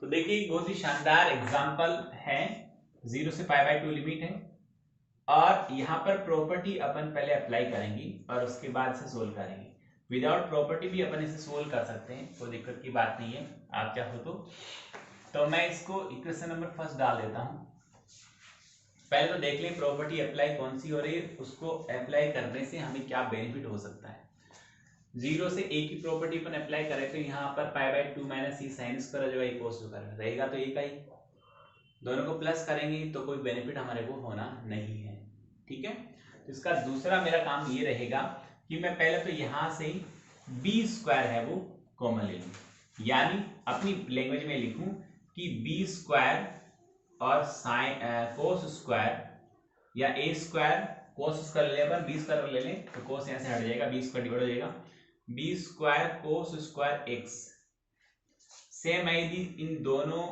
तो देखिए बहुत ही शानदार एग्जाम्पल है, 0 से π/2 लिमिट है और यहाँ पर प्रॉपर्टी अपन पहले अप्लाई करेंगे और उसके बाद से सोल्व करेंगे। विदाउट प्रॉपर्टी भी अपन इसे सोल्व कर सकते हैं, कोई दिक्कत की बात नहीं है आप चाहो तो मैं इसको इक्वेशन नंबर फर्स्ट डाल देता हूँ। पहले तो देख लें प्रॉपर्टी अप्लाई कौन सी हो रही है, उसको अप्लाई करने से हमें क्या बेनिफिट हो सकता है। 0 से a की प्रॉपर्टी अपन अप्लाई करें तो यहाँ पर π/2 माइनस c साइन स्क्वायर जो है cos स्क्वायर रहेगा, तो a का ही दोनों को प्लस करेंगे तो कोई बेनिफिट हमारे को होना नहीं है। ठीक है, तो इसका दूसरा मेरा काम ये रहेगा कि मैं पहले तो यहां से b स्क्वायर है वो कॉमन ले लूं, यानी अपनी लैंग्वेज में लिखूं कि b स्क्वायर और साइन कोस स्क्वायर या a स्क्वायर कोस स्क्वायर ले अपन b स्क्वायर ले लें तो कोस यहां से हट जाएगा, b स्क्वायर डिवाइड हो जाएगा, b square cos square x से मैं यदि इन दोनों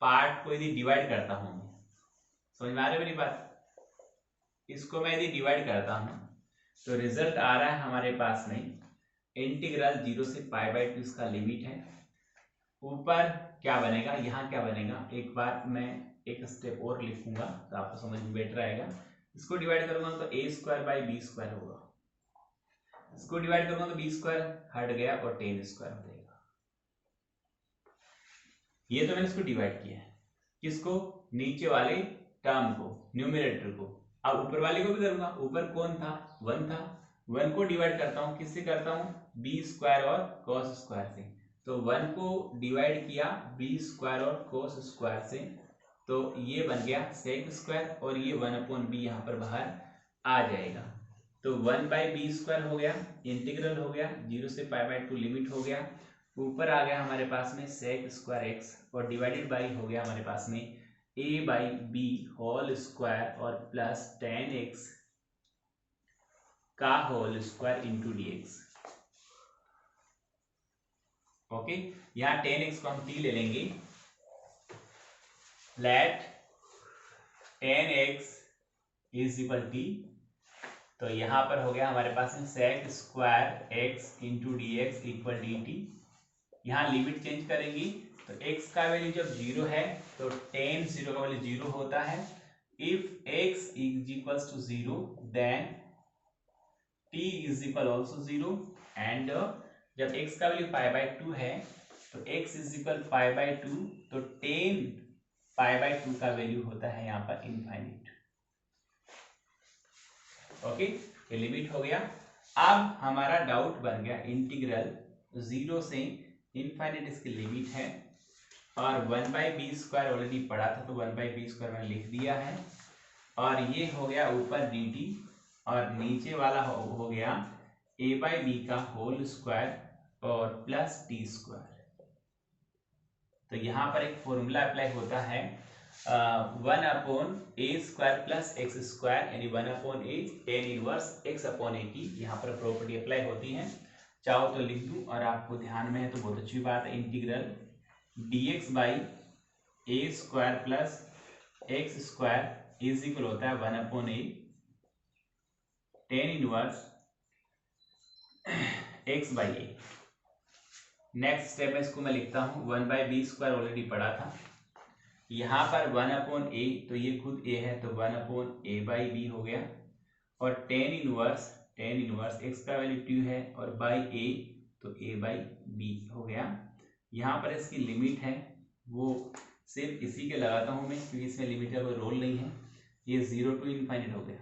पार्ट को यदि डिवाइड करता हूं, समझ में आ रही है मेरी बात, इसको मैं यदि डिवाइड करता हूं तो रिजल्ट आ रहा है हमारे पास में इंटीग्रल 0 से π/2 इसका लिमिट है। ऊपर क्या बनेगा, यहाँ क्या बनेगा, एक बार मैं एक स्टेप और लिखूंगा तो आपको समझ में बेटर आएगा। इसको डिवाइड करूंगा तो a square by B square होगा, इसको डिवाइड करूंगा तो b स्क्वायर हट गया और tan स्क्वायर हो जाएगा। ये तो मैंने इसको डिवाइड किया है, किसको, नीचे वाले टर्म को, न्यूमरेटर को। अब ऊपर वाले को भी करूंगा, ऊपर कौन था, 1 था, 1 को डिवाइड करता हूं, किससे करता हूं, b स्क्वायर और cos स्क्वायर से, तो 1 को डिवाइड किया b स्क्वायर और cos स्क्वायर से, तो ये बन गया sec स्क्वायर और ये 1/b यहाँ पर बाहर आ जाएगा, तो 1/b स्क्वायर हो गया, इंटीग्रल हो गया, 0 से π/2 लिमिट हो गया, ऊपर आ गया हमारे पास में sec स्क्वायर x और डिवाइडेड बाई हो गया हमारे पास में a/b होल स्क्वायर और प्लस tan x का whole square into dx। Okay, यहाँ tan x को हम t ले लेंगे, let tan x is equal t, तो यहाँ पर हो गया हमारे पास में sec square x into dx equal dt। यहाँ लिमिट चेंज करेंगी तो x का वैल्यू जब 0 है तो tan 0 का वैल्यू 0 होता है। If x is equals to 0 then t is equal also 0 and जब x का वैल्यू π/2 है तो x इज इक्वल π/2, तो tan π/2 का वैल्यू होता है यहाँ पर इनफाइनाइट। ओके, ये लिमिट हो गया। अब हमारा डाउट बन गया इंटीग्रल 0 से इनफाइनाइट इसकी लिमिट है और 1/b स्क्वायर ऑलरेडी पढ़ा था तो 1/b स्क्वायर मैंने लिख दिया है और ये हो गया ऊपर dt और नीचे वाला हो गया a/b का होल स्क्वायर और प्लस t स्क्वायर। तो यहाँ पर एक फॉर्मूला अप्लाई होता है 1/a square plus x square यानी 1/a tan इनवर्स x/a की यहाँ पर प्रॉपर्टी अप्लाई होती है। चाहो तो लिख दूं और आपको ध्यान में है तो बहुत अच्छी बात है, integral dx by a square plus x square is equal होता है 1/a tan inverse x/a। Next step में इसको मैं लिखता हूँ 1/b स्क्वायर ऑलरेडी पढ़ा था, यहाँ पर 1/a तो ये खुद a है तो 1/a/b हो गया और tan इनवर्स x का वैल्यू 2 है और बाई a तो a/b हो गया। यहाँ पर इसकी लिमिट है वो सिर्फ इसी के लगाता हूँ मैं क्योंकि इसमें लिमिट का कोई रोल नहीं है, ये 0 टू इनफाइनाइट हो गया।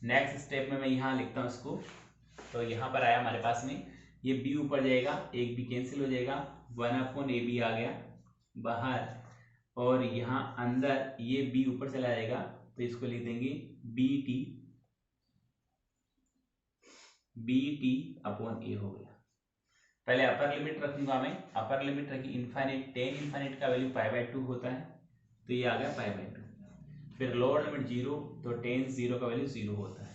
नेक्स्ट स्टेप में मैं यहाँ लिखता हूँ इसको, तो यहाँ पर आया हमारे पास में ये b ऊपर जाएगा, एक b कैंसिल हो जाएगा, 1/ab आ गया बाहर और यहाँ अंदर ये b ऊपर चला जाएगा तो इसको लिख देंगे bt/a हो गया। पहले अपर लिमिट रखूंगा मैं, अपर लिमिट रखी इनफाइनाइट, tan इनफाइनाइट का वैल्यू π/2 होता है तो ये आ गया π/2, फिर लोअर लिमिट 0 तो tan 0 का वैल्यू 0 होता है,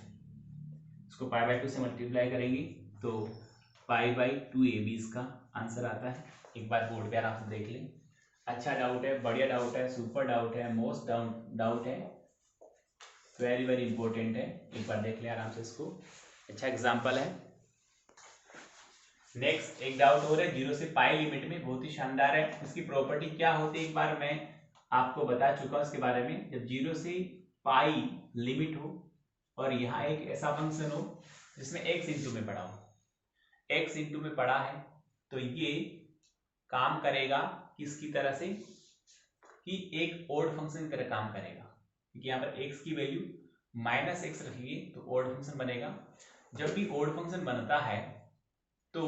इसको π/2 से मल्टीप्लाई करेंगे तो π/2ab इसका आंसर आता है। एक बार बोर्ड पे आराम से देख लें, अच्छा डाउट है, बढ़िया डाउट है, सुपर डाउट है, मोस्ट डाउट है, वेरी वेरी इंपॉर्टेंट है, एक बार देख ले आराम से इसको, अच्छा एग्जांपल है। नेक्स्ट एक डाउट हो रहा है 0 से पाई लिमिट में, बहुत ही शानदार है। इसकी प्रॉपर्टी क्या होती है एक बार मैं आपको बता चुका हूं इसके बारे में। जब 0 से पाई लिमिट हो और यहाँ एक ऐसा फंक्शन हो जिसमें x इंटू में पड़ा हो, x इंटू में पड़ा है, तो ये काम करेगा किसकी तरह से कि एक ओड फंक्शन की तरह काम करेगा, क्योंकि यहाँ पर x की वैल्यू -x रखिए तो ओड फंक्शन बनेगा। जब भी ओड फंक्शन बनता है तो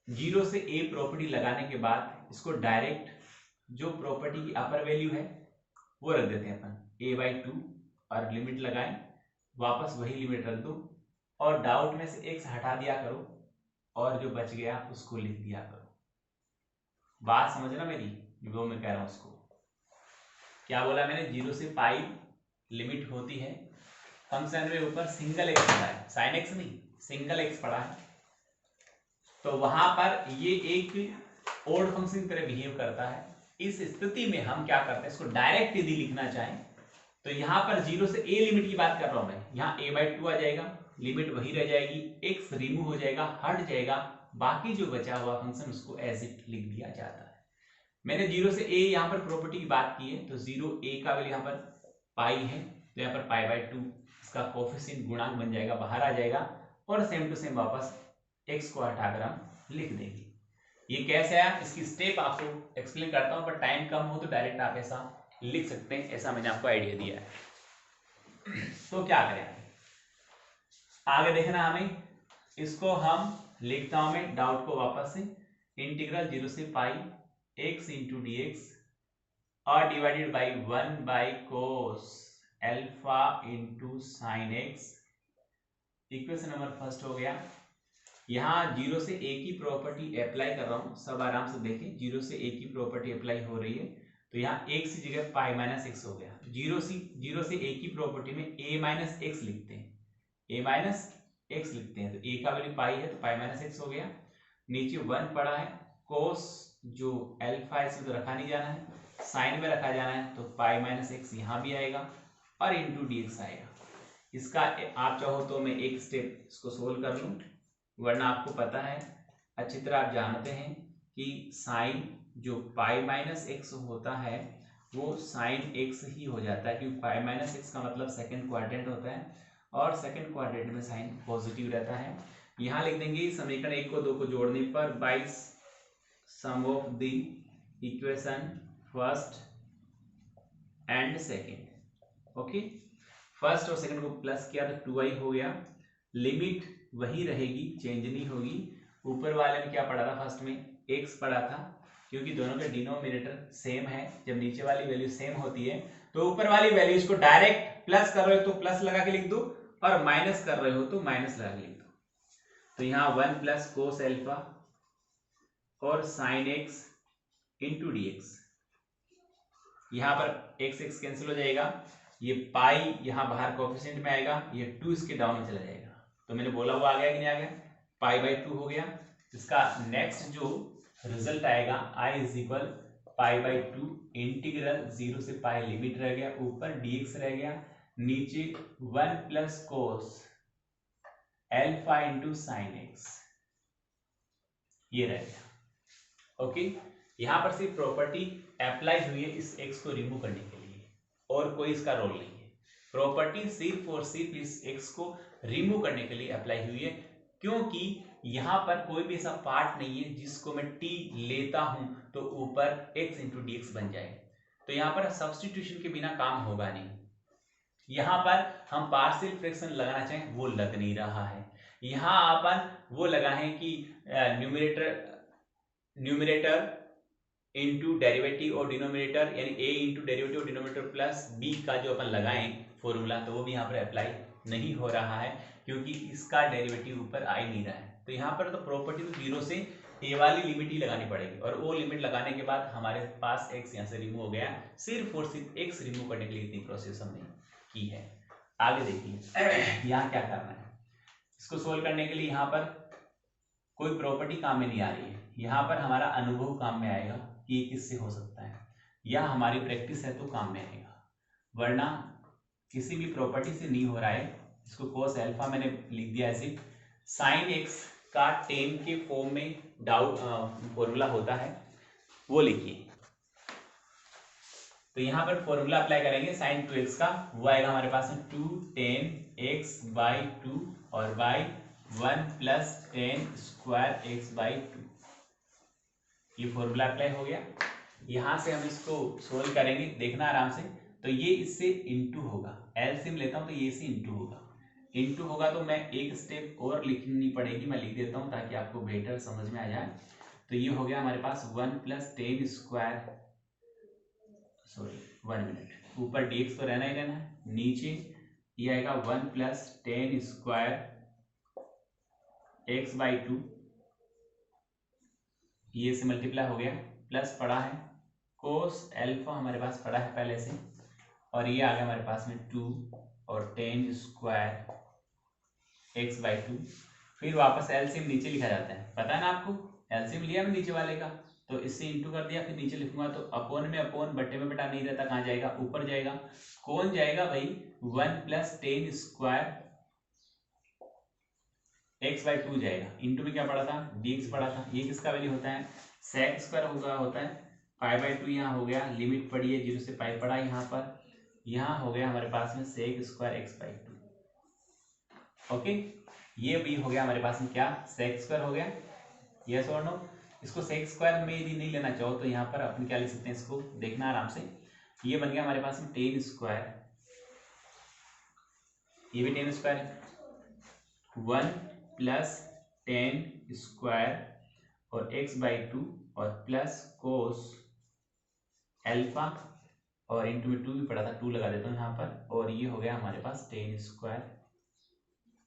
0 से a प्रॉपर्टी लगाने के बाद इसको डायरेक्ट जो प्रॉपर्टी की अपर वैल्यू है वो रख देते हैं अपन a/2 और लिमिट लगाएं, वापस वही लिमिट रख दो और डाउट में से x हटा दिया करो और जो बच गया उसको लिख दिया करो। बात समझना मेरी, जो मैं कह रहा हूं उसको। क्या बोला मैंने? 0 से पाई लिमिट होती है, फंक्शन में ऊपर सिंगल x पड़ा है, साइन x नहीं सिंगल x पड़ा है, तो वहां पर ये एक ओड फंक्शन की तरह बिहेव करता है। इस स्थिति में हम क्या करते हैं, इसको डायरेक्ट यदि लिखना चाहें तो यहां पर 0 से a लिमिट की बात कर रहा हूं मैं, यहाँ a/2 आ जाएगा, लिमिट वही रह जाएगी, x रिमूव हो जाएगा, हट जाएगा, बाकी जो बचा हुआ फंक्शन उसको एज इट लिख दिया जाता है। मैंने 0 से a यहाँ पर प्रॉपर्टी की बात की है, तो 0a का वैल्यू यहाँ पर पाई है, तो यहाँ पर पाई/2 इसका कोफिशिएंट गुणांक बन जाएगा, बाहर आ जाएगा और सेम टू सेम वापस x को हटाकर हम लिख देंगे। ये कैसे आया इसकी स्टेप आपको एक्सप्लेन करता हूं, पर टाइम कम हो तो डायरेक्ट आप ऐसा लिख सकते हैं, ऐसा मैंने आपको आइडिया दिया है। तो क्या करें आगे देखना हमें, इसको हम लिखता हूं मैं डाउट को वापस से, इंटीग्रल 0 से पाई x इंटू डी एक्स और divided by 1 by cos alpha into sine x. Equation number first हो गया। यहाँ 0 से a की प्रॉपर्टी अप्लाई कर रहा हूं, सब आराम से देखें। 0 से a की प्रॉपर्टी अप्लाई हो रही है तो यहाँ x की जगह पाई माइनस एक्स हो गया। 0 से a की प्रॉपर्टी में a माइनस एक्स लिखते हैं, a माइनस एक्स लिखते हैं, तो a का वैल्यू पाई है तो पाई माइनस एक्स हो गया। नीचे 1 पड़ा है, कोस जो एल्फा इसमें तो रखा नहीं जाना है, साइन में रखा जाना है, तो पाई माइनस एक्स यहाँ भी आएगा और इंटू डी एक्स आएगा। इसका आप चाहो तो मैं एक स्टेप इसको सोल्व कर लूँ, वरना आपको पता है अच्छी तरह, आप जानते हैं कि साइन जो पाई माइनस एक्स होता है वो साइन एक्स ही हो जाता है, क्योंकि पाई माइनस एक्स का मतलब सेकंड क्वाड्रेंट होता है और सेकंड क्वाड्रेंट में साइन पॉजिटिव रहता है। यहाँ लिख देंगे समीकरण 1 को 2 को जोड़ने पर by sum of the equation first and second. Okay, first और सेकंड को प्लस किया तो 2i हो गया, लिमिट वही रहेगी, चेंज नहीं होगी। ऊपर वाले में क्या पड़ा था, फर्स्ट में x पड़ा था, क्योंकि दोनों का डिनोमिनेटर सेम है। जब नीचे वाली वैल्यू सेम होती है तो ऊपर वाली वैल्यू इसको डायरेक्ट प्लस कर रहे हो तो प्लस लगा के लिख दो और माइनस कर रहे हो तो माइनस लगा के लिख दो। तो यहाँ 1 प्लस कोस एल्फा और sine x into D x, यहाँ पर x x कैंसिल हो जाएगा, ये पाई यहाँ बाहर कोफिशिएंट में आएगा, ये 2 इसके डाउन में चला जाएगा, तो मैंने बोला वो आ गया कि नहीं आ गया, पाई/2 हो गया। इसका नेक्स्ट जो रिजल्ट आएगा i इज इक्वल पाई/2 इंटीग्रल 0 से पाई लिमिट रह गया, ऊपर dx रह गया, नीचे 1 plus cos alpha into sine x, ये रह गया। ओके, यहां पर सिर्फ प्रॉपर्टी अप्लाई हुई है इस x को रिमूव करने के लिए, और कोई इसका रोल नहीं है। प्रॉपर्टी सिर्फ और सिर्फ इस x को रिमूव करने के लिए अप्लाई हुई है, क्योंकि यहां पर कोई भी ऐसा पार्ट नहीं है जिसको मैं t लेता हूं तो ऊपर x इंटू डी एक्स बन जाए, तो यहां पर सब्सटीट्यूशन के बिना काम होगा नहीं। यहां पर हम पार्शियल फ्रैक्शन लगाना चाहें वो लग नहीं रहा है, यहां अपन वो लगाएं कि न्यूमरेटर इंटू डेरिवेटिव और डिनोमिनेटर, यानी a इंटू डेरिवेटिव और डिनोमिनेटर प्लस b का जो अपन लगाएं फॉर्मूला, तो वो भी यहाँ पर अप्लाई नहीं हो रहा है, क्योंकि इसका डेरिवेटिव ऊपर आ ही नहीं रहा है। तो यहाँ पर तो प्रॉपर्टी तो 0 से a वाली लिमिट ही लगानी पड़ेगी, और वो लिमिट लगाने के बाद हमारे पास x यहाँ से रिमूव हो गया, सिर्फ और सिर्फ x रिमूव करने के लिए इतनी प्रोसेस हमने की है। आगे देखिए यहाँ क्या करना है, इसको सोल्व करने के लिए यहाँ पर कोई प्रॉपर्टी काम में नहीं आ रही है, यहाँ पर हमारा अनुभव काम में आएगा कि किससे हो सकता है, या हमारी प्रैक्टिस है तो काम में आएगा, वरना किसी भी प्रॉपर्टी से नहीं हो रहा है। इसको कोस एल्फा मैंने लिख दिया ऐसे, साइन एक्स का 10 के फॉर्म में डाउट फॉर्मूला होता है वो लिखिए। तो यहाँ पर फॉर्मूला अप्लाई करेंगे sin 2x का, वो आएगा हमारे पास में 2 10x/2 और बाई 1 + 10 स्क्वायर x/2। ये फॉर्मूला अप्लाई हो गया। यहाँ से हम इसको सोल्व करेंगे, देखना आराम से। तो ये इससे इंटू होगा, एलसीएम लेता हूँ तो ये इससे इंटू होगा। इंटू होगा तो मैं एक स्टेप और लिखनी पड़ेगी, मैं लिख देता हूँ ताकि आपको बेटर समझ में आ जाए। तो ये हो गया हमारे पास 1 + 10 स्क्वायर, सॉरी 1 मिनट, ऊपर dx तो रहना ही रहना है, नीचे ये आएगा 1 + 10 स्क्वायर x/2, ये से मल्टीप्लाई हो गया, प्लस पड़ा है कोस अल्फा हमारे पास पड़ा है पहले से, और ये आ गया हमारे पास में 2 और 10 स्क्वायर x/2। फिर वापस एलसीएम नीचे लिखा जाता है, पता है ना आपको, एलसीएम लिया मैं नीचे वाले का, तो इससे इंटू कर दिया, फिर नीचे लिखूंगा तो अपोन में अपोन, बट्टे में बटा नहीं रहता, कहाँ जाएगा, ऊपर जाएगा। कौन जाएगा भाई, 1 + 10 स्क्वायर x/2 जाएगा। इंटू में क्या पड़ा था, dx पड़ा था। ये किसका वैल्यू होता है, sec स्क्वायर होता है π/2। यहाँ हो गया, लिमिट पड़ी है 0 से π पड़ा यहाँ पर, यहाँ हो गया हमारे पास में sec स्क्वायर x/2। ओके, ये भी हो गया हमारे पास में क्या, sec स्क्वायर हो गया, यस और नो। इसको sec स्क्वायर में यदि नहीं लेना चाहो तो यहाँ पर अपन क्या लिख सकते हैं, इसको देखना आराम से। ये बन गया हमारे पास में 10 स्क्वायर, ये भी 10 स्क्वायर है, 1 + 10 स्क्वायर और x/2 और प्लस कोस अल्फा, और इंटू में 2 भी पड़ा था, 2 लगा देता हूँ यहाँ पर, और ये हो गया हमारे पास 10 स्क्वायर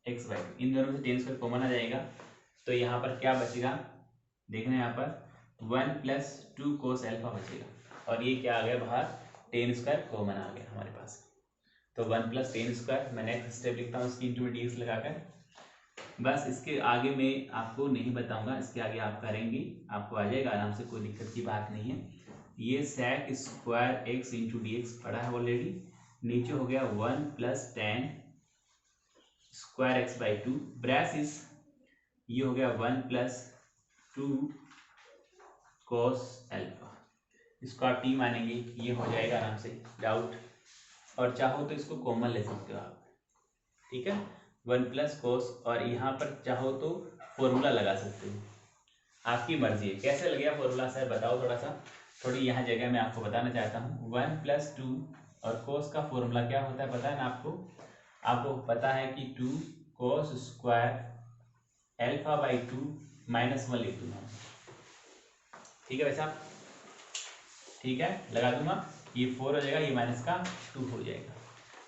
x/2। इन दोनों में 10 स्क्वायर कॉमन आ जाएगा, तो यहाँ पर क्या बचेगा, देखना यहाँ पर 1 + 2 कोस अल्फा बचेगा, और ये क्या आ गया बाहर, 10 स्क्वायर कॉमन आ गया हमारे पास। तो 1 + 10 स्क्वायर, मैं नेक्स्ट स्टेप लिखता हूँ इसकी इंटू में dx लगाकर। बस इसके आगे मैं आपको नहीं बताऊंगा, इसके आगे आप करेंगे, आपको आ जाएगा आराम से, कोई दिक्कत की बात नहीं है। ये sec square x into dx पड़ा है ऑलरेडी, नीचे हो गया 1 + 10 स्क्वायर x/2 ब्रैसिस, ये हो गया 1 + 2 कोस अल्फा, इसको आप t मानेंगे, ये हो जाएगा आराम से डाउट, और चाहो तो इसको कॉमन ले सकते हो आप, ठीक है, 1 + कोस, और यहाँ पर चाहो तो फॉर्मूला लगा सकते हो, आपकी मर्जी है। कैसे लगेगा फॉर्मूला सर बताओ थोड़ा सा, थोड़ी यहाँ जगह मैं आपको बताना चाहता हूँ। 1 + 2 और कोस का फॉर्मूला क्या होता है पता है ना आपको, आपको पता है कि 2 कोस स्क्वायर अल्फा/2 -1 लिख दूंगा, ठीक है वैसा, ठीक है, लगा दूंगा, ये 4 हो जाएगा, ये माइनस का 2 हो जाएगा।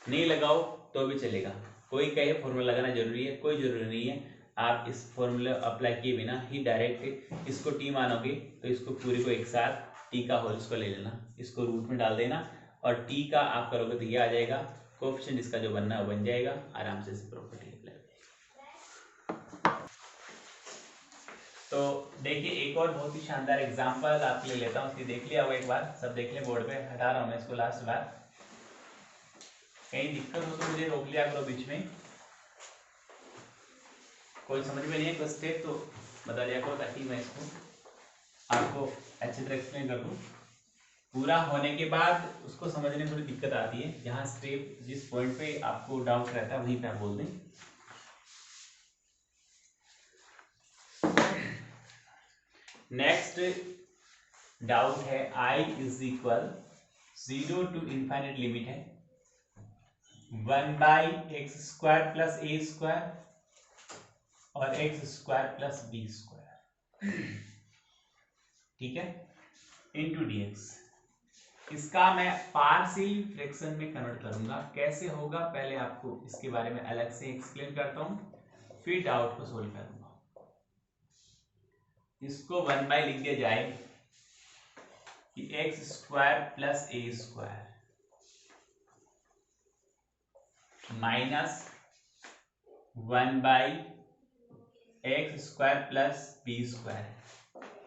नहीं लगाओ तो भी चलेगा, कोई कहे फॉर्मूला लगाना जरूरी है, कोई जरूरी नहीं है। आप इस फॉर्मूला अप्लाई किए बिना ही डायरेक्ट इसको टी मानोगे तो इसको पूरे को एक साथ टी का होल इसको ले लेना, इसको रूट में डाल देना, और टी का आप करोगे तो ये आ जाएगा, कोएफिशिएंट इसका जो बनना है बन जाएगा, आराम से इस प्रॉपर्टी अप्लाई हो जाएगी। तो देखिए एक और बहुत ही शानदार एग्जांपल आपके लिए लेता हूँ, इसकी देख लिया होगा एक बार, सब देख ले बोर्ड पे, हटा रहा हूँ मैं इसको लास्ट बार, कहीं दिक्कत हो तो मुझे रोक लिया करो बीच में, कोई समझ में नहीं है कोई स्टेप तो बता दिया करो, ताकि मैं इसको आपको अच्छी तरह एक्सप्लेन कर दूँ। पूरा होने के बाद उसको समझने में थोड़ी दिक्कत आती है, जहाँ स्टेप जिस पॉइंट पे आपको डाउट रहता है वहीं पे आप बोल दें। नेक्स्ट डाउट है I = 0 to ∞ लिमिट है 1/x² + a² और x² + b², ठीक है, इंटू dx। इसका मैं पार्शियल फ्रैक्शन में कन्वर्ट करूंगा, कैसे होगा पहले आपको इसके बारे में अलग से एक्सप्लेन करता हूं, फिर डाउट को सोल्व करूंगा। इसको 1/ लिख दिया जाए कि x² + a² minus 1/x² + b²।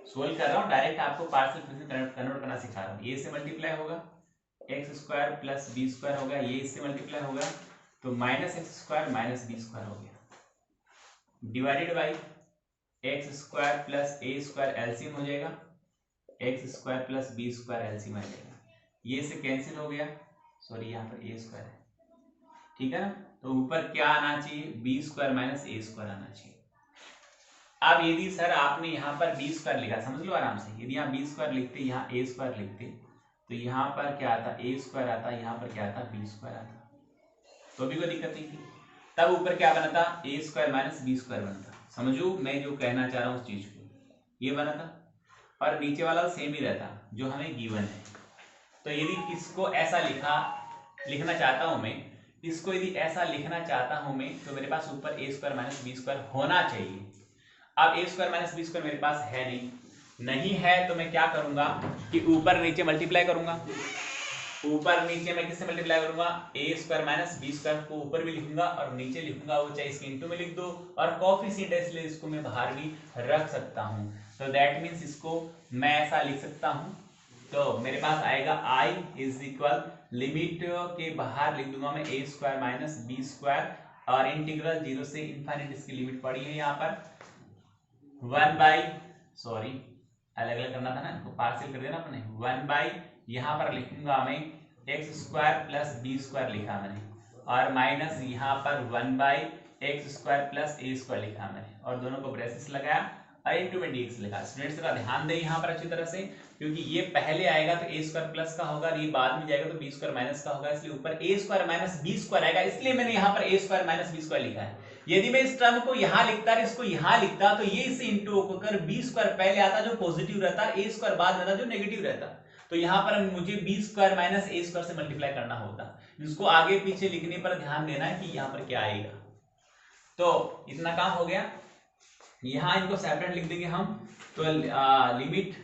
Solve कर रहा हूँ, डायरेक्ट आपको पार्शियल फ्रैक्शन कन्वर्ट करना सिखा रहा हूँ। ये से मल्टीप्लाई होगा x² + b² होगा, ये इससे मल्टीप्लाई होगा तो -x² - b² हो गया, divided by X square plus A square LCM हो जाएगा, X square plus B square LCM आ जाएगा, ये से कैंसिल हो गया, सॉरी यहाँ पर ए स्क्वायर है, ठीक है ना। तो ऊपर क्या आना चाहिए, बी स्क्वायर माइनस ए स्क्वायर आना चाहिए। अब यदि सर आपने यहाँ पर बी स्क्वायर लिखा, समझ लो आराम से, यदि यहाँ बी स्क्वायर लिखते, यहाँ ए स्क्वायर लिखते, तो यहाँ पर क्या आता, ए स्क्वायर आता, यहाँ पर क्या आता, बी स्क्वायर आता, तो भी कोई दिक्कत नहीं थी। तब ऊपर क्या बना था, ए स्क्वायर माइनस बी स्क्वायर बनता, समझो मैं जो कहना चाह रहा हूँ उस चीज को, ये बना था, और नीचे वाला सेम ही रहता जो हमें गिवन है। तो यदि इसको ऐसा लिखना चाहता हूं मैं, इसको यदि ऐसा लिखना चाहता हूं मैं, तो मेरे पास ऊपर ए स्क्वायर माइनस बी स्क्वायर होना चाहिए। अब ए स्क्वायर माइनस बी स्क्वायर मेरे पास है नहीं है, तो मैं क्या करूंगा कि ऊपर नीचे मल्टीप्लाई करूंगा, ऊपर नीचे मैं किससे मल्टीप्लाई करूंगा, ए स्क्वायर माइनस बी स्क्वायर को ऊपर भी लिखूंगा और नीचे लिखूंगा, वो चाहे इसके इनटू में लिख दो, और कोएफिशिएंट है इसलिए इसको मैं बाहर भी रख सकता हूं। तो दैट मींस इसको मैं ऐसा लिख सकता हूं, तो मेरे पास आएगा i इज इक्वल, लिमिट के बाहर लिख दूंगा मैं ए स्क्वायर माइनस बी स्क्वायर, और इंटीग्रल 0 से इनफाइनाइट इसकी लिमिट पड़ी है यहाँ पर 1 बाई, सॉरी अलग अलग करना था ना, इनको पार्शियल कर देना अपने, 1 बाई यहाँ पर लिखूंगा मैं X square plus B square लिखा मैंने, और माइनस यहाँ पर 1 by X square plus A square लिखा मैंने, और दोनों को ब्रेसेस लगाया और इनटू में dx लिखा। स्टूडेंट्स का ध्यान दें यहाँ पर अच्छी तरह से, क्योंकि ये पहले आएगा तो ए स्क्वायर प्लस का होगा, और ये बाद में जाएगा तो बी स्क्वायर माइनस का होगा, इसलिए ऊपर ए स्क्वायर माइनस बी स्क्वायर आएगा, इसलिए मैंने यहाँ पर A square minus B square लिखा है। यदि मैं इस टर्म को यहाँ लिखता और इसको यहाँ लिखता, तो ये इससे इंटू होकर बी स्क्वायर पहले आता जो पॉजिटिव रहता, ए स्क्वायर बाद में आता जो नेगेटिव रहता, तो यहाँ पर मुझे बी स्क्वायर माइनस ए स्क्वायर से मल्टीप्लाई करना होता। इसको आगे पीछे लिखने पर ध्यान देना है कि यहाँ पर क्या आएगा। तो इतना काम हो गया, यहाँ इनको सेपरेट लिख देंगे हम, तो limit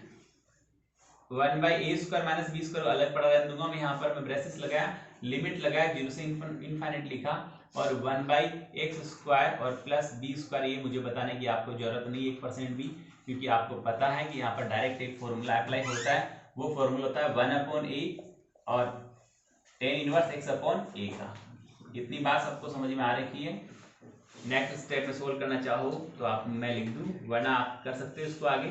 1 by A square minus B square अलग पड़ा रहने दूंगा मैं, यहाँ पर मैं ब्रेसेस लगाया, लिमिट लगाया 0 से इनफाइनाइट लिखा, और 1 बाई एक्स स्क्वायर और प्लस बी स्क्वायर, ये मुझे बताने की आपको जरूरत नहीं 1% भी, क्योंकि आपको पता है कि यहाँ पर डायरेक्ट एक फॉर्मूला अप्लाई होता है, वो फॉर्मूला होता है 1/a और tan इनवर्स x/a का। इतनी बात सबको समझ में आ रखी है। नेक्स्ट स्टेप में सोल्व करना चाहो तो आप मैं लिख दूं, वरना आप कर सकते हो इसको आगे,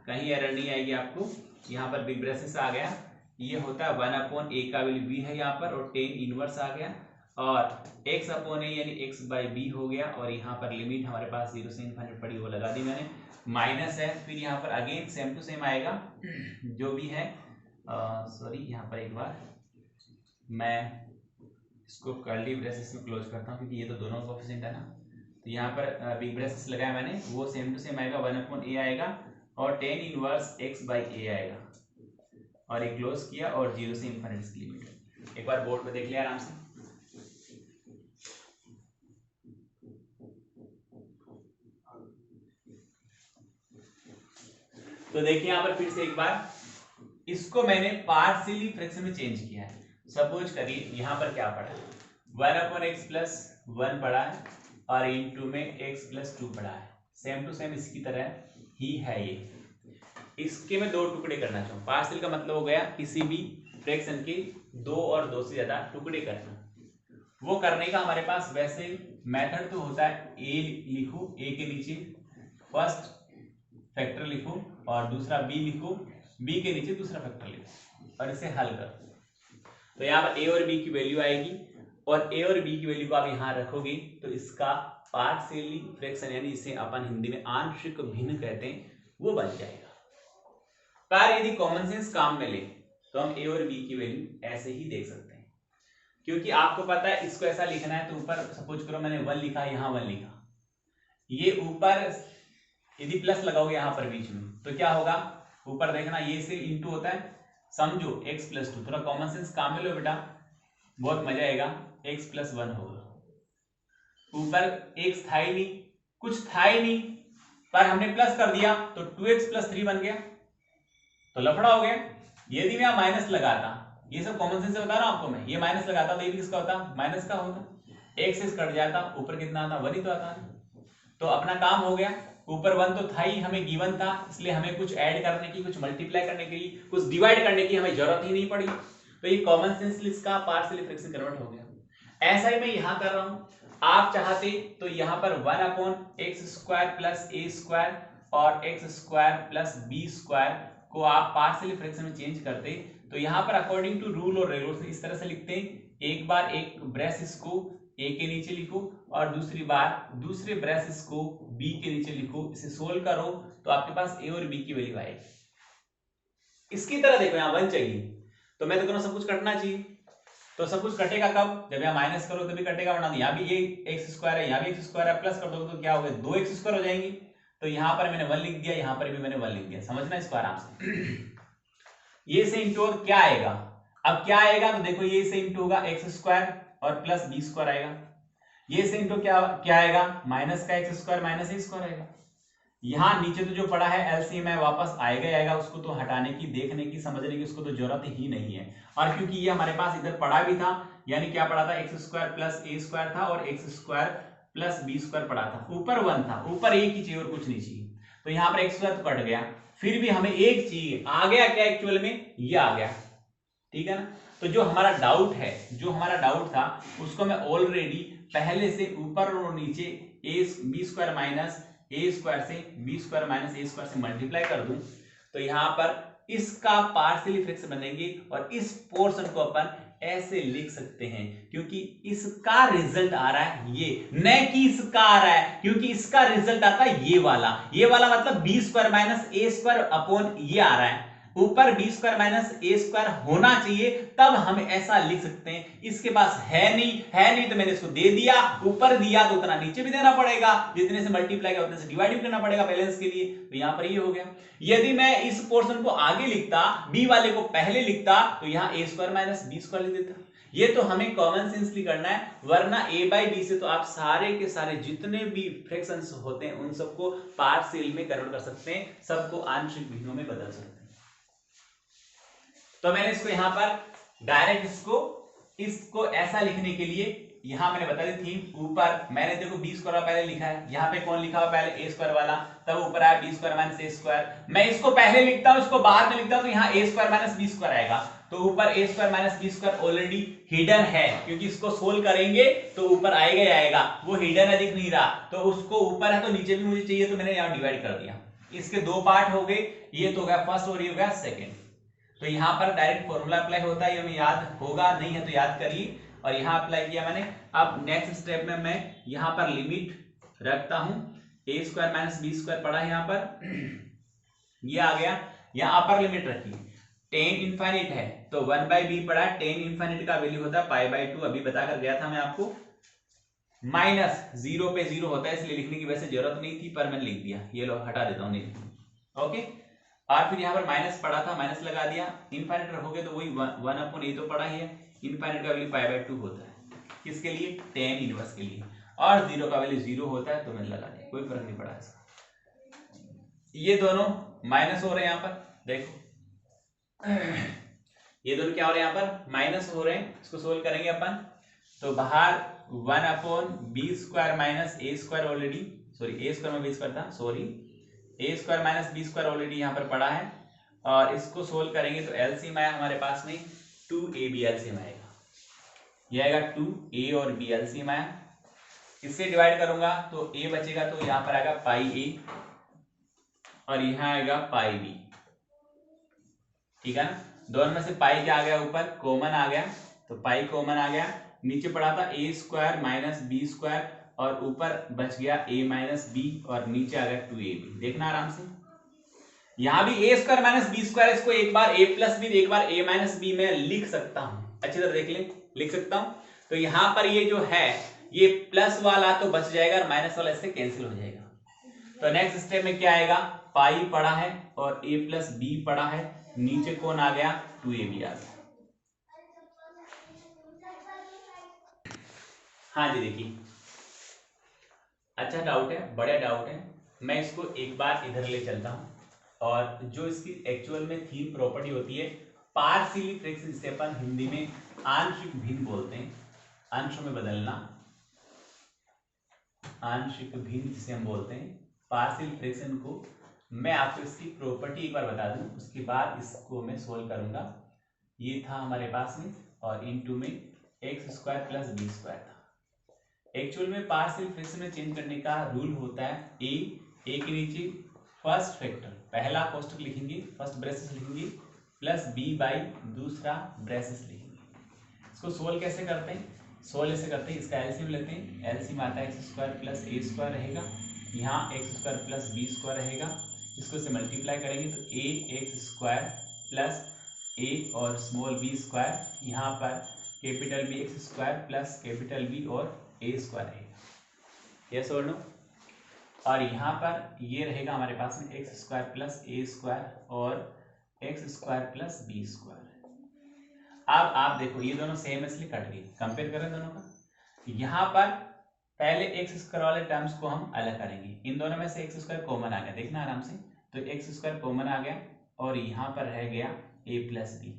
कहीं एरर नहीं आएगी आपको। यहाँ पर बिग ब्रेसेस आ गया, ये होता है 1/a का वैल्यू b है यहाँ पर, और tan इनवर्स आ गया, और x/a यानी x/b हो गया, और यहाँ पर लिमिट हमारे पास 0 से इनफाइनाइट पड़ी वो लगा दी मैंने, माइनस है, फिर यहाँ पर अगेन सेम टू सेम आएगा जो भी है, सॉरी यहाँ पर एक बार मैं इसको कर्ली ब्रेसेस में क्लोज करता हूँ, क्योंकि ये तो दोनों कोएफिशिएंट है ना, तो यहाँ पर बिग ब्रेसेस लगाया मैंने, वो सेम टू सेम आएगा 1/a आएगा, और tan इनवर्स x/a आएगा, और एक क्लोज किया, और 0 से इनफाइनाइट की लिमिट। एक बार बोर्ड पे देख लिया आराम से। तो देखिए यहाँ पर फिर से एक बार, इसको मैंने पार्शियली फ्रैक्शन में चेंज किया है। सपोज करिए यहाँ पर क्या पड़ा है, 1/x प्लस 1 पड़ा है, और इनटू में x प्लस 2 पड़ा है, सेम टू सेम इसकी तरह ही है ये। इसके मैं 2 टुकड़े करना चाहूँ, पार्शियल का मतलब हो गया किसी भी फ्रैक्शन के 2 और 2 से ज्यादा टुकड़े करना। वो करने का हमारे पास वैसे मेथड तो होता है, a लिखो, a के नीचे फर्स्ट फैक्टर लिखो, और दूसरा b लिखो, b के नीचे दूसरा फैक्टर लिखो, और इसे हल करो। तो यहाँ पर a और b की वैल्यू आएगी, और a और b की वैल्यू को आप यहाँ रखोगे, तो इसका पार्शियली फ्रैक्शन, यानी इसे अपन हिंदी में आंशिक भिन्न कहते हैं, वो बन जाएगा। पर यदि कॉमन सेंस काम में ले, तो हम a और b की वैल्यू ऐसे ही देख सकते हैं, क्योंकि आपको पता है इसको ऐसा लिखना है, तो ऊपर सपोज करो मैंने 1 लिखा, यहाँ 1 लिखा, ये ऊपर यदि प्लस लगाओगे यहाँ पर बीच में, तो क्या होगा, ऊपर देखना ये से इंटू होता है, समझो x प्लस 2, थोड़ा कॉमन सेंस काम में लो बेटा, बहुत मजा आएगा, x प्लस 1 होगा, ऊपर x था ही नहीं, कुछ था ही नहीं, पर हमने प्लस कर दिया, तो 2x प्लस 3 बन गया, तो लफड़ा हो गया। यदि मैं माइनस लगाता, ये सब कॉमन सेंस से बता रहा हूं आपको मैं, ये माइनस लगाता तो ये भी किसका होता, माइनस का होता, x से कट जाता, ऊपर कितना आता, 1 ही तो आता है। तो अपना काम हो गया, ऊपर 1 तो था ही, हमें गिवन था, इसलिए हमें कुछ ऐड करने की, कुछ मल्टीप्लाई करने की, कुछ डिवाइड करने की हमें जरूरत ही नहीं पड़ी। तो ये कॉमन सेंस इसका पार्शियल फ्रैक्शन कन्वर्ट हो गया। ऐसा ही मैं यहाँ कर रहा हूँ, आप चाहते तो यहाँ पर 1/x² प्लस a² और x² प्लस b² को आप पार्शियल फ्रैक्शन में चेंज करते तो यहाँ पर अकॉर्डिंग टू रूल और रेगुलेशन इस तरह से लिखते हैं, एक बार एक ब्रेसेस को a के नीचे लिखो और दूसरी बार दूसरे ब्रेसेस को b के नीचे लिखो, इसे सोल्व करो तो आपके पास a और b की वैल्यू आएगी। इसकी तरह देखो यहाँ 1 चाहिए तो मैं तो कहूँ सब कुछ कटना चाहिए, तो सब कुछ कटेगा कब, जब यहाँ माइनस करो तभी कटेगा, वरना यहाँ भी ये x² है, यहाँ भी x² है, प्लस कर दो तो क्या होगा 2x² हो जाएंगी। तो यहाँ पर मैंने 1 लिख दिया, यहाँ पर भी मैंने 1 लिख दिया, समझना इसको आराम से। ये से इंटू और क्या आएगा, अब क्या आएगा तो देखो ये से इंटू होगा x² और प्लस b² आएगा, ये से इंटू क्या क्या आएगा माइनस का x² माइनस a² आएगा। यहाँ नीचे तो जो पड़ा है एलसीएम है वापस आएगा ही आएगा, उसको तो हटाने की देखने की समझने की उसको तो जरूरत ही नहीं है। और क्योंकि ये हमारे पास इधर पड़ा भी था, यानी क्या पड़ा था x² प्लस a² था और x² प्लस b² पड़ा था, ऊपर 1 था, ऊपर एक ही चाहिए और कुछ नहीं चाहिए, तो यहाँ पर x² तो कट गया, फिर भी हमें एक चाहिए, आ गया क्या एक्चुअल में ये आ गया, ठीक है ना। तो जो हमारा डाउट है, जो हमारा डाउट था उसको मैं ऑलरेडी पहले से ऊपर और नीचे b² माइनस a² से b² माइनस a² से मल्टीप्लाई कर दूं तो यहां पर इसका पार्शियली फ्रैक्शन बनेंगे और इस पोर्शन को अपन ऐसे लिख सकते हैं, क्योंकि इसका रिजल्ट आ रहा है ये, न कि इसका आ रहा है, क्योंकि इसका रिजल्ट आता है ये वाला मतलब b² माइनस a² अपॉन ये आ रहा है, ऊपर b² माइनस a² होना चाहिए, तब हम ऐसा लिख सकते हैं। इसके पास है नहीं तो मैंने इसको दे दिया, ऊपर दिया तो उतना नीचे भी देना पड़ेगा, जितने से मल्टीप्लाई किया उतने से डिवाइड भी करना पड़ेगा बैलेंस के लिए, तो यहां पर ये हो गया। यदि मैं इस पोर्शन को आगे लिखता, b वाले को पहले लिखता तो यहां a² माइनस b² लिख देता। ये तो हमें कॉमन सेंसली करना है, वरना a/b से तो आप सारे के सारे जितने भी फ्रैक्शंस होते हैं उन सबको पार्शियल में कन्वर्ट कर सकते हैं, सबको आंशिक भिन्नों में बदल सकते हैं। तो मैंने इसको यहां पर डायरेक्ट इसको ऐसा लिखने के लिए यहां मैंने बता दी थी, ऊपर मैंने देखो b² पहले लिखा है, यहां पे कौन लिखा हुआ पहले a² वाला, तब ऊपर आया b² माइनस a², मैं इसको पहले लिखता हूं इसको बाद में लिखता हूं तो यहां a² माइनस b² आएगा, तो ऊपर a² minus b² already hidden है, क्योंकि इसको सोल्व करेंगे तो ऊपर आएगा ही आएगा, वो हिडन है दिख नहीं रहा, तो उसको ऊपर है तो नीचे भी मुझे चाहिए तो मैंने यहां डिवाइड कर दिया। इसके दो पार्ट हो गए, ये तो हो गया फर्स्ट और ये हो गया सेकेंड। तो यहाँ पर डायरेक्ट फॉर्मूला अप्लाई होता है, ये हमें याद होगा, नहीं है तो याद करिए, और यहाँ अप्लाई किया मैंने। अब नेक्स्ट स्टेप में मैं यहाँ पर लिमिट रखता हूँ, a² माइनस b² पड़ा है यहाँ पर, ये आ गया, यहाँ अपर लिमिट रखी, tan इनफाइनाइट है तो 1/b पड़ा, tan इनफाइनाइट का वैल्यू होता है π/2, अभी बताकर गया था मैं आपको, माइनस 0 पे 0 होता है, इसलिए लिखने की वैसे जरूरत नहीं थी पर मैंने लिख दिया, ये लो हटा देता हूँ नहीं, ओके। और फिर यहाँ पर माइनस पड़ा था, माइनस लगा दिया, इनफाइनाइट रखोगे तो वही 1/a तो पड़ा ही है, इनफाइनाइट का वैल्यू π/2 होता है, किसके लिए tan इनवर्स के लिए, और 0 का वैल्यू 0 होता है तो मैंने लगा दिया, कोई फर्क नहीं पड़ा इसका। ये दोनों माइनस हो रहे हैं यहाँ पर देखो, ये दोनों क्या हो रहे हैं यहाँ पर माइनस हो रहे हैं, इसको सोल्व करेंगे अपन तो बाहर 1/b² minus a² already, sorry a² में b² था, sorry a² minus b² already यहाँ पर पड़ा है, और इसको सोल्व करेंगे तो एलसीएम आया हमारे पास में 2ab एलसीएम आएगा, ये आएगा 2a और b एलसीएम आया, इससे डिवाइड करूंगा तो a बचेगा तो यहाँ पर आएगा πa और यहाँ आएगा πb, ठीक है ना। दोनों में से पाई क्या आ गया, ऊपर कॉमन आ गया तो पाई कॉमन आ गया, नीचे पड़ा था a² माइनस b² और ऊपर बच गया a माइनस b और नीचे आ गया 2ab, देखना आराम से, यहां भी a² माइनस b², इसको एक बार a प्लस b एक बार a माइनस b में लिख सकता हूं, अच्छी तरह देख लें, लिख सकता हूं। तो यहां पर ये जो है ये प्लस वाला तो बच जाएगा और माइनस वाला इससे कैंसिल हो जाएगा। तो नेक्स्ट स्टेप में क्या आएगा, पाई पड़ा है और a प्लस b पड़ा है, नीचे कौन आ गया 2ab आ गया। हाँ जी देखिए, अच्छा डाउट है, बड़ा डाउट है, मैं इसको एक बार इधर ले चलता हूं, और जो इसकी एक्चुअल में थीम प्रॉपर्टी होती है पार्शियली फ्रैक्शन, जिसे अपन हिंदी में आंशिक भिन्न बोलते हैं, अंशों में बदलना, आंशिक भिन्न जिसे हम बोलते हैं, पार्शियल फ्रैक्शन को मैं आपको इसकी प्रॉपर्टी एक बार बता दूं, उसके बाद इसको मैं सोल्व करूंगा। ये था हमारे पास में, और इनटू में x² प्लस b² था, एक्चुअल में पार्शियल फ्रैक्शन में चेंज करने का रूल होता है ए के नीचे फर्स्ट फैक्टर पहला कोष्टक लिखेंगे, फर्स्ट ब्रेसेस लिखेंगे, प्लस बी बाई दूसरा ब्रेसेस लिखेंगे। इसको सोल्व कैसे करते हैं? सोल्व ऐसे करते हैं, इसका एलसीएम लेते हैं। एलसीएम आता है X square plus A square रहेगा, यहाँ X square plus B square रहेगा। इसको से मल्टीप्लाई करेंगे तो A X square plus A और स्मॉल बी स्क्वायर, यहाँ पर capital B X square plus capital B और ए स्क्वायर रहेगा। यस और नो? और यहाँ पर ये रहेगा हमारे पास में X square plus A square और X square plus B square. अब आप देखो ये दोनों सेम इसलिए कट गई, कंपेयर करें दोनों का। यहाँ पर पहले एक्स स्क्वायर वाले टर्म्स को हम अलग करेंगे, इन दोनों में से एक्स स्क्वायर कॉमन आ गया, देखना आराम से। तो एक्स स्क्वायर कॉमन आ गया और यहाँ पर रह गया ए प्लस बी।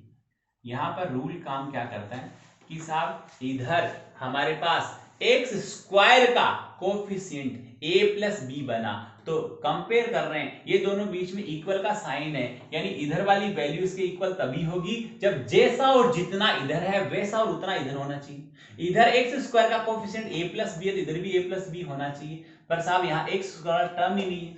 यहाँ पर रूल काम क्या करता है कि साहब इधर हमारे पास एक्स स्क्वायर का कोफिशिएंट ए प्लस बी बना, तो कंपेयर कर रहे हैं, ये दोनों बीच में इक्वल का साइन है, यानी इधर वाली वैल्यू इसके इक्वल तभी होगी जब जैसा और जितना इधर है वैसा और उतना इधर होना चाहिए। इधर एक्स स्क्वायर का कोफिशिएंट ए प्लस बी है तो इधर भी ए प्लस बी होना चाहिए, पर साहब यहाँ एक्स स्क्वायर टर्म ही नहीं है,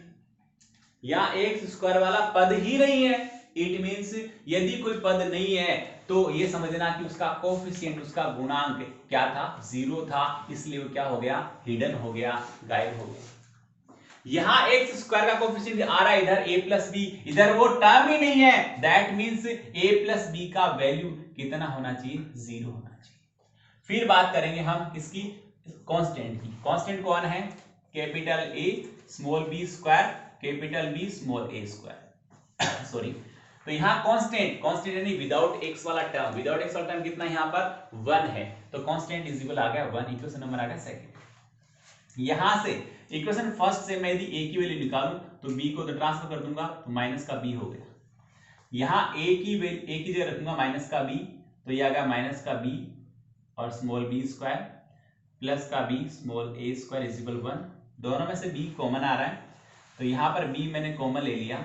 यहाँ एक्स स्क्वायर वाला पद ही नहीं है। इट मीन्स यदि कोई पद नहीं है तो ये समझना कि उसका कोफिशिएंट, उसका गुणांक क्या था? 0 था, इसलिए वो क्या हो गया? हिडन हो गया, गायब हो गया। यहाँ एक्स स्क्वायर का कोफिशिएंट आ रहा है इधर ए प्लस बी, इधर वो टर्म ही नहीं है, that means A plus B का वैल्यू कितना होना चाहिए? 0 होना चाहिए। फिर बात करेंगे हम किसकी? कांस्टेंट की। कांस्टेंट कौन है? Capital A small B square capital B small A square sorry. तो यहाँ कांस्टेंट यानी विदाउट एक्स वाला टर्म, विदाउट एक्स वाला टर्म कितना है? यहाँ पर 1 है, तो कांस्टेंट इज इक्वल आ गया 1, इक्वेशन नंबर आ गया सेकंड। यहां से इक्वेशन फर्स्ट से मैं यदि ए की वैल्यू निकालूं तो बी को तो ट्रांसफर कर दूंगा तो माइनस का बी हो गया। यहाँ ए की जगह रखूंगा माइनस का बी, तो ये आ गया माइनस का बी और स्मॉल बी स्क्वायर प्लस का B small A square is equal 1। दोनों में से बी कॉमन आ रहा है, तो यहाँ पर b मैंने कॉमन ले लिया,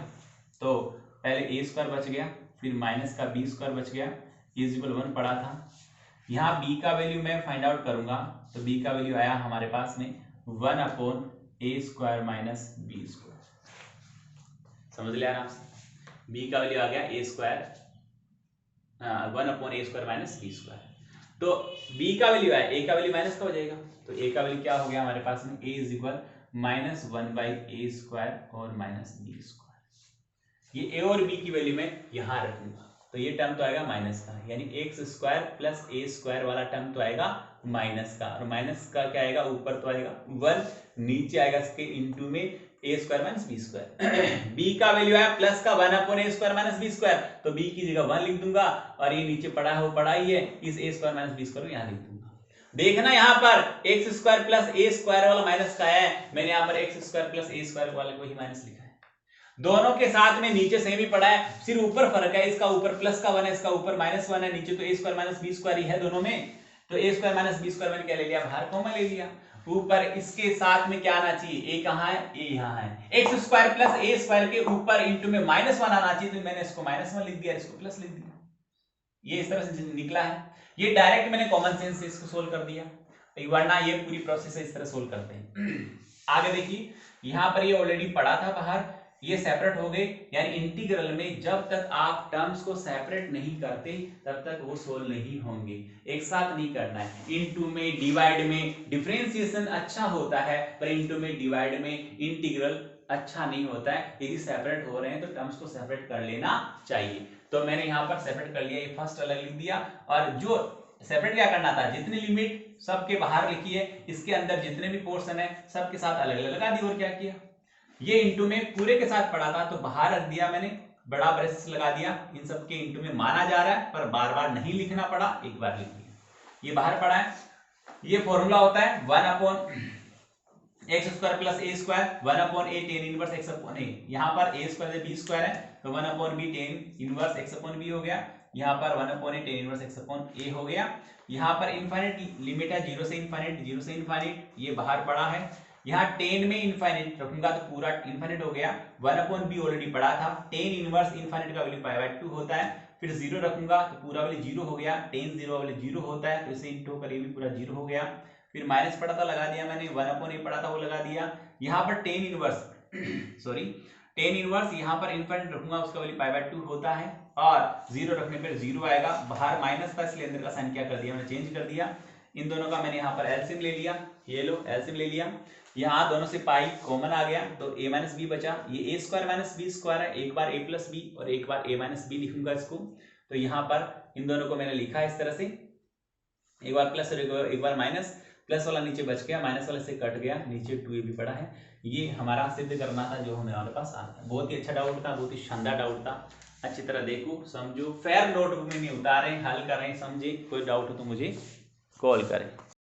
तो पहले ए स्क्वायर बच गया, फिर माइनस का बी स्क्वायर बच गया, इज इक्वल 1 पड़ा था। यहाँ b का वैल्यू मैं फाइंड आउट करूंगा, तो b का वैल्यू आया हमारे पास में 1 upon A square minus B square. समझ लिया आराम से? b का वैल्यू आ गया ए square 1 upon A square minus B square. तो b का वैल्यू आया, a का वैल्यू माइनस का हो जाएगा, तो a का वैल्यू क्या हो गया हमारे पास में? a is equal -1 by A square और माइनस बी स्क्वायर। ये a और b की वैल्यू मैं यहां रखूंगा, तो ये टर्म तो आएगा माइनस का, यानी x square plus A square वाला टर्म तो आएगा माइनस का, और माइनस का क्या आएगा? ऊपर तो आएगा 1, नीचे आएगा इसके इनटू में A square minus B square. b का वैल्यू आया प्लस का 1 upon A square minus B square, तो b की जगह 1 लिख दूंगा, और ये नीचे पड़ा है वो पड़ा ही है, इस ए स्क्वायर माइनस बी स्क्वायर को यहां लिख दूंगा। देखना यहाँ पर x square plus A square वाला माइनस का है, मैंने यहाँ पर x square plus A square वाले को ही माइनस लिखा है। दोनों के साथ में नीचे सेम ही पड़ा है, सिर्फ ऊपर फर्क है, इसका ऊपर प्लस का 1 है, इसका ऊपर -1 है, नीचे तो ए स्क्वायर माइनस बी स्क्वायर ही है दोनों में, तो ए स्क्वायर माइनस बी स्क्वायर मैंने क्या ले लिया? बाहर कॉमन ले लिया। ऊपर इसके साथ में क्या आना चाहिए? ए कहाँ है? ए यहाँ है। X square plus A square के ऊपर इंटू में -1 आना चाहिए, तो मैंने इसको -1 लिख दिया, इसको प्लस लिख दिया, ये इस तरह से निकला है। ये डायरेक्ट मैंने कॉमन सेंस से इसको सोल्व कर दिया, वरना ये पूरी प्रोसेस इस तरह सोल्व करते हैं। आगे देखिए, यहाँ पर ये ऑलरेडी पड़ा था बाहर, ये सेपरेट हो गए, यानी इंटीग्रल में जब तक आप टर्म्स को सेपरेट नहीं करते तब तक वो सोल्व नहीं होंगे, एक साथ नहीं करना है। इनटू में डिवाइड में डिफरेंशिएशन अच्छा होता है, पर इनटू में डिवाइड में इंटीग्रल अच्छा नहीं होता है। यदि सेपरेट हो रहे हैं तो टर्म्स को सेपरेट कर लेना चाहिए, तो मैंने यहाँ पर सेपरेट कर लिया, ये फर्स्ट अलग लिख दिया, और जो सेपरेट क्या करना था? जितनी लिमिट सबके बाहर लिखी है, इसके अंदर जितने भी पोर्शन है सबके साथ अलग अलग लगा दी, और क्या किया? ये इंटू में पूरे के साथ पड़ा था तो बाहर रख दिया मैंने, बड़ा ब्रेसेस लगा दिया, इन सब के इंटू में माना जा रहा है, पर बार बार नहीं लिखना पड़ा, एक बार लिख दिया। ये बाहर पड़ा है, ये फॉर्मूला होता है 1 upon X square plus A square 1 upon A tan inverse X upon A. यहाँ पर ए स्क्वायर बी स्क्वायर है, तो 1 upon B tan inverse X upon B हो गया, यहाँ पर 1 upon A tan inverse X upon A हो गया। यहाँ पर इनफाइनाइट लिमिट है, 0 से इनफाइनाइट, 0 से इनफाइनाइट, ये बाहर पड़ा है। यहाँ 10 में इनफाइनाइट रखूंगा तो पूरा इनफाइनाइट हो गया, 1 अपॉन बी ऑलरेडी पड़ा था, 10 इनवर्स इनफाइनाइट का वैल्यू π/2 होता है, फिर 0 रखूंगा तो पूरा वैल्यू 0 हो गया, 10 0 वैल्यू 0 होता है, तो इसे इंटू कर ये भी पूरा 0 हो गया, फिर माइनस पड़ा था लगा दिया मैंने, 1/a पड़ा था वो लगा दिया। यहाँ पर tan inverse sorry tan inverse यहाँ पर इन्फिनिट रखूंगा उसका वैल्यू π/2 होता है, और 0 रखने पर 0 आएगा। बाहर माइनस था इसलिए अंदर का साइन क्या कर दिया मैंने, चेंज कर दिया। इन दोनों का मैंने यहाँ पर एलसीएम ले लिया, ये लो एलसीएम ले लिया। यहाँ दोनों से पाई कॉमन आ गया तो a - b बचा। ये a² - b² है, एक बार a + b और एक बार a - b लिखूंगा इसको। तो यहाँ पर इन दोनों को मैंने लिखा है इस तरह से, एक बार प्लस और एक बार माइनस। प्लस वाला नीचे बच गया, माइनस वाले से कट गया, नीचे 2a भी पड़ा है। ये हमारा सिद्ध करना था जो हमारे पास आता है। बहुत ही अच्छा डाउट था, बहुत ही शानदार डाउट था। अच्छी तरह देखो समझो, फेयर नोटबुक में नहीं उतारे, हल करें, समझे। कोई डाउट हो तो मुझे कॉल करें।